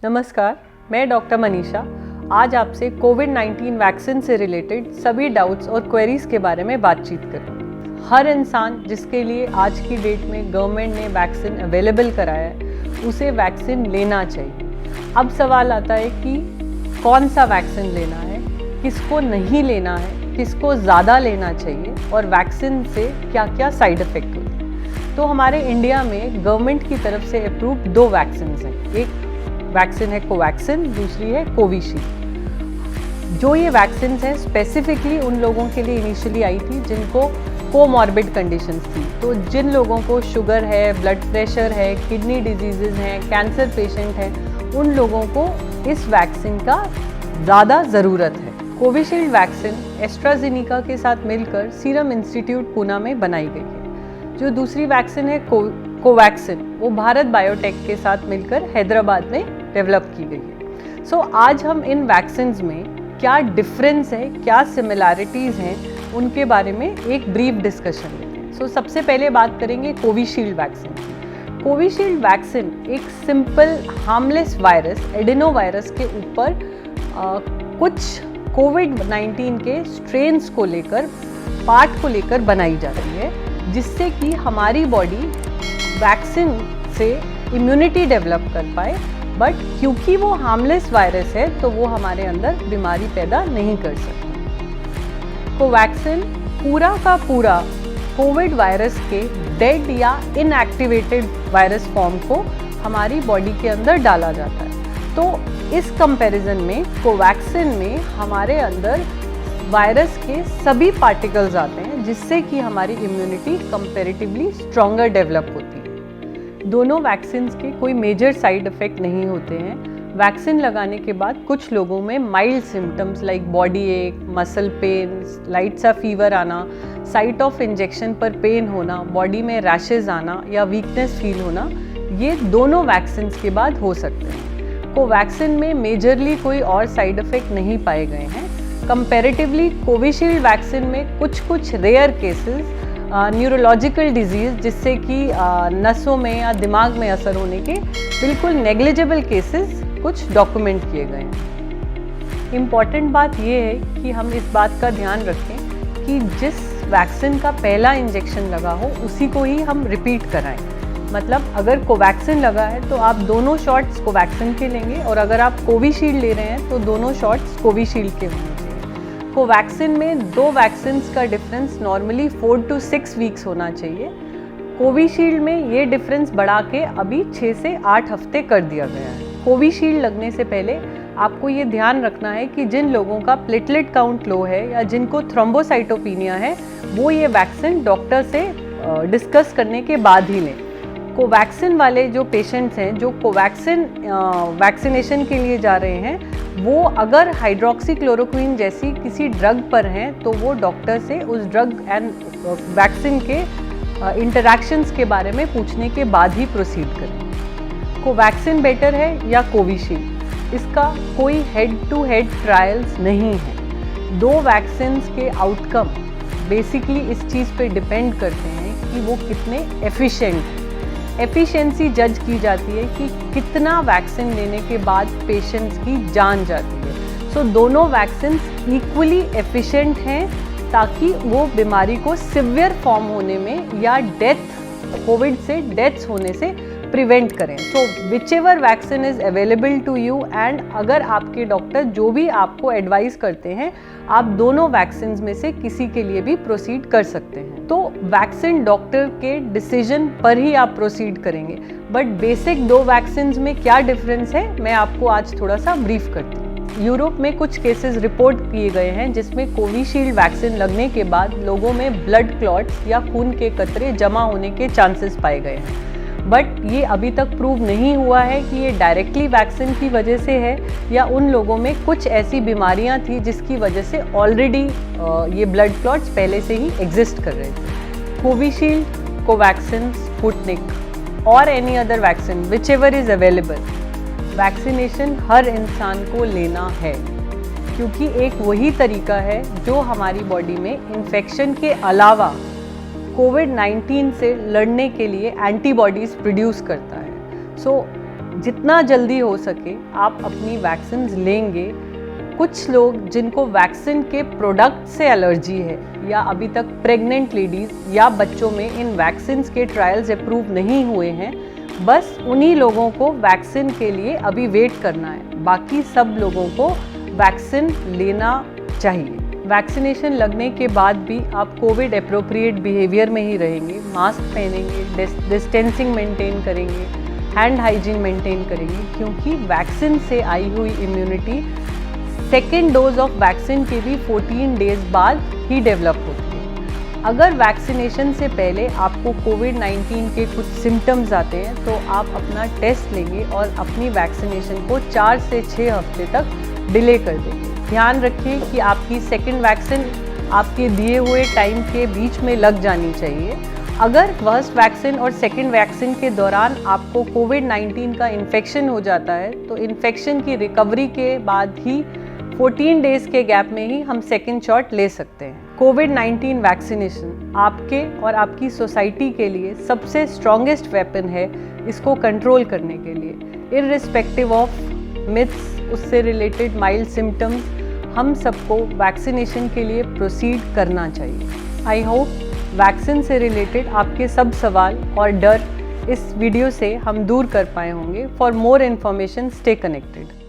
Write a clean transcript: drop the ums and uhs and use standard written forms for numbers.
नमस्कार, मैं डॉक्टर मनीषा आज आपसे कोविड-19 वैक्सीन से रिलेटेड सभी डाउट्स और क्वेरीज के बारे में बातचीत करूँगी। हर इंसान जिसके लिए आज की डेट में गवर्नमेंट ने वैक्सीन अवेलेबल कराया है उसे वैक्सीन लेना चाहिए। अब सवाल आता है कि कौन सा वैक्सीन लेना है, किसको नहीं लेना है, किसको ज़्यादा लेना चाहिए और वैक्सीन से क्या क्या साइड इफ़ेक्ट होते हैं। तो हमारे इंडिया में गवर्नमेंट की तरफ से अप्रूव 2 वैक्सीन हैं। एक वैक्सीन है कोवैक्सिन, दूसरी है कोविशील्ड। जो ये वैक्सीन है स्पेसिफिकली उन लोगों के लिए इनिशियली आई थी जिनको कोमॉर्बिड कंडीशंस थी। तो जिन लोगों को शुगर है, ब्लड प्रेशर है, किडनी डिजीज़ हैं, कैंसर पेशेंट हैं, उन लोगों को इस वैक्सीन का ज़्यादा ज़रूरत है। कोविशील्ड वैक्सीन एस्ट्राजेनिका के साथ मिलकर सीरम इंस्टीट्यूट पूना में बनाई गई है। जो दूसरी वैक्सीन है कोवैक्सिन, वो भारत बायोटेक के साथ मिलकर हैदराबाद में डेवलप की गई है। सो आज हम इन वैक्सीन्स में क्या डिफरेंस है, क्या सिमिलैरिटीज़ हैं, उनके बारे में एक ब्रीफ डिस्कशन लेते हैं। सो सबसे पहले बात करेंगे कोविशील्ड वैक्सीन की। कोविशील्ड वैक्सीन एक simple harmless virus adeno virus के ऊपर कुछ कोविड-19 के स्ट्रेन्स को लेकर पार्ट को लेकर बनाई जाती है, जिससे कि हमारी बॉडी वैक्सीन से इम्यूनिटी डेवलप कर पाए। बट क्योंकि वो हार्मलेस वायरस है तो वो हमारे अंदर बीमारी पैदा नहीं कर सकता। कोवैक्सिन पूरा का पूरा कोविड वायरस के डेड या इनएक्टिवेटेड वायरस फॉर्म को हमारी बॉडी के अंदर डाला जाता है। तो इस कंपैरिजन में कोवैक्सिन में हमारे अंदर वायरस के सभी पार्टिकल्स आते हैं, जिससे कि हमारी इम्यूनिटी कंपैरेटिवली स्ट्रॉन्गर डेवलप होती है। दोनों वैक्सीन्स के कोई मेजर साइड इफ़ेक्ट नहीं होते हैं। वैक्सीन लगाने के बाद कुछ लोगों में माइल्ड सिम्टम्स लाइक बॉडी एक, मसल पेन, लाइट सा फीवर आना, साइट ऑफ इंजेक्शन पर पेन होना, बॉडी में रैशेज आना या वीकनेस फील होना, ये दोनों वैक्सीन्स के बाद हो सकते हैं। कोवैक्सिन में मेजरली कोई और साइड इफ़ेक्ट नहीं पाए गए हैं। कंपैरेटिवली कोविशील्ड वैक्सीन में कुछ रेयर केसेस न्यूरोलॉजिकल डिजीज़, जिससे कि नसों में या दिमाग में असर होने के बिल्कुल नेग्लिजिबल केसेस कुछ डॉक्यूमेंट किए गए हैं। इम्पॉर्टेंट बात ये है कि हम इस बात का ध्यान रखें कि जिस वैक्सीन का पहला इंजेक्शन लगा हो उसी को ही हम रिपीट कराएं। मतलब अगर कोवैक्सिन लगा है तो आप दोनों शॉट्स कोवैक्सिन के लेंगे, और अगर आप कोविशील्ड ले रहे हैं तो दोनों शॉट्स कोविशील्ड के होंगे। कोवैक्सिन में 2 वैक्सीन्स का डिफरेंस नॉर्मली 4 to 6 वीक्स होना चाहिए। कोविशील्ड में ये डिफरेंस बढ़ा के अभी 6 से 8 हफ्ते कर दिया गया है। कोविशील्ड लगने से पहले आपको ये ध्यान रखना है कि जिन लोगों का प्लेटलेट काउंट लो है या जिनको थ्रोम्बोसाइटोपिनिया है, वो ये वैक्सीन डॉक्टर से डिस्कस करने के बाद ही लें। कोवैक्सिन वाले जो पेशेंट्स हैं, जो कोवैक्सिन वैक्सीनेशन के लिए जा रहे हैं, वो अगर हाइड्रोक्सीक्लोरोक्विन जैसी किसी ड्रग पर हैं तो वो डॉक्टर से उस ड्रग एंड वैक्सीन के इंटरैक्शंस के बारे में पूछने के बाद ही प्रोसीड करें। कोवैक्सिन बेटर है या कोविशील्ड, इसका कोई हेड टू हेड ट्रायल्स नहीं है। 2 वैक्सीन्स के आउटकम बेसिकली इस चीज़ पे डिपेंड करते हैं कि वो कितने एफिशिएंट हैं। एफिशिएंसी जज की जाती है कि कितना वैक्सीन लेने के बाद पेशेंट्स की जान जाती है। सो दोनों वैक्सीन इक्वली एफिशिएंट हैं ताकि वो बीमारी को सिवियर फॉर्म होने में या कोविड से डेथ्स होने से प्रिवेंट करें। So whichever vaccine is available to you, and अगर आपके डॉक्टर जो भी आपको एडवाइस करते हैं, आप दोनों वैक्सीन्स में से किसी के लिए भी प्रोसीड कर सकते हैं। तो वैक्सीन डॉक्टर के डिसीजन पर ही आप प्रोसीड करेंगे। बट बेसिक 2 वैक्सीन्स में क्या डिफरेंस है, मैं आपको आज थोड़ा सा ब्रीफ करती हूँ। यूरोप में कुछ केसेस रिपोर्ट किए गए हैं जिसमें कोविशील्ड वैक्सीन लगने के बाद लोगों में ब्लड क्लॉट्स या खून के कतरे जमा होने के चांसेस पाए गए हैं। बट ये अभी तक प्रूव नहीं हुआ है कि ये डायरेक्टली वैक्सीन की वजह से है या उन लोगों में कुछ ऐसी बीमारियां थी जिसकी वजह से ऑलरेडी ये ब्लड क्लॉट्स पहले से ही एग्जिस्ट कर रहे थे। कोविशील्ड, कोवैक्सिन, स्पुतनिक और any other vaccine whichever is available, vaccination हर इंसान को लेना है, क्योंकि एक वही तरीका है जो हमारी बॉडी में इन्फेक्शन के अलावा कोविड-19 से लड़ने के लिए एंटीबॉडीज़ प्रोड्यूस करता है। सो जितना जल्दी हो सके आप अपनी वैक्सीन लेंगे। कुछ लोग जिनको वैक्सीन के प्रोडक्ट से एलर्जी है या अभी तक प्रेग्नेंट लेडीज़ या बच्चों में इन वैक्सीन के ट्रायल्स अप्रूव नहीं हुए हैं, बस उन्हीं लोगों को वैक्सीन के लिए अभी वेट करना है। बाकी सब लोगों को वैक्सीन लेना चाहिए। वैक्सीनेशन लगने के बाद भी आप कोविड अप्रोप्रिएट बिहेवियर में ही रहेंगे, मास्क पहनेंगे, डिस्टेंसिंग मेंटेन करेंगे, हैंड हाइजीन मेंटेन करेंगे, क्योंकि वैक्सीन से आई हुई immunity second dose of vaccine के भी 14 डेज बाद ही डेवलप होती है। अगर वैक्सीनेशन से पहले आपको कोविड-19 के कुछ सिम्टम्स आते हैं तो आप अपना टेस्ट लेंगे और अपनी वैक्सीनेशन को 4 से 6 हफ्ते तक डिले कर देंगे। ध्यान रखिए कि आपकी सेकेंड वैक्सीन आपके दिए हुए टाइम के बीच में लग जानी चाहिए। अगर फर्स्ट वैक्सीन और सेकेंड वैक्सीन के दौरान आपको कोविड-19 का इन्फेक्शन हो जाता है तो इन्फेक्शन की रिकवरी के बाद ही 14 डेज के गैप में ही हम सेकेंड शॉट ले सकते हैं। कोविड-19 वैक्सीनेशन आपके और आपकी सोसाइटी के लिए सबसे स्ट्रॉन्गेस्ट वेपन है इसको कंट्रोल करने के लिए। इर्रिस्पेक्टिव ऑफ मिथ्स, उससे रिलेटेड माइल्ड सिम्टम्स, हम सबको वैक्सीनेशन के लिए प्रोसीड करना चाहिए। आई होप वैक्सीन से रिलेटेड आपके सब सवाल और डर इस वीडियो से हम दूर कर पाए होंगे। For more information stay connected.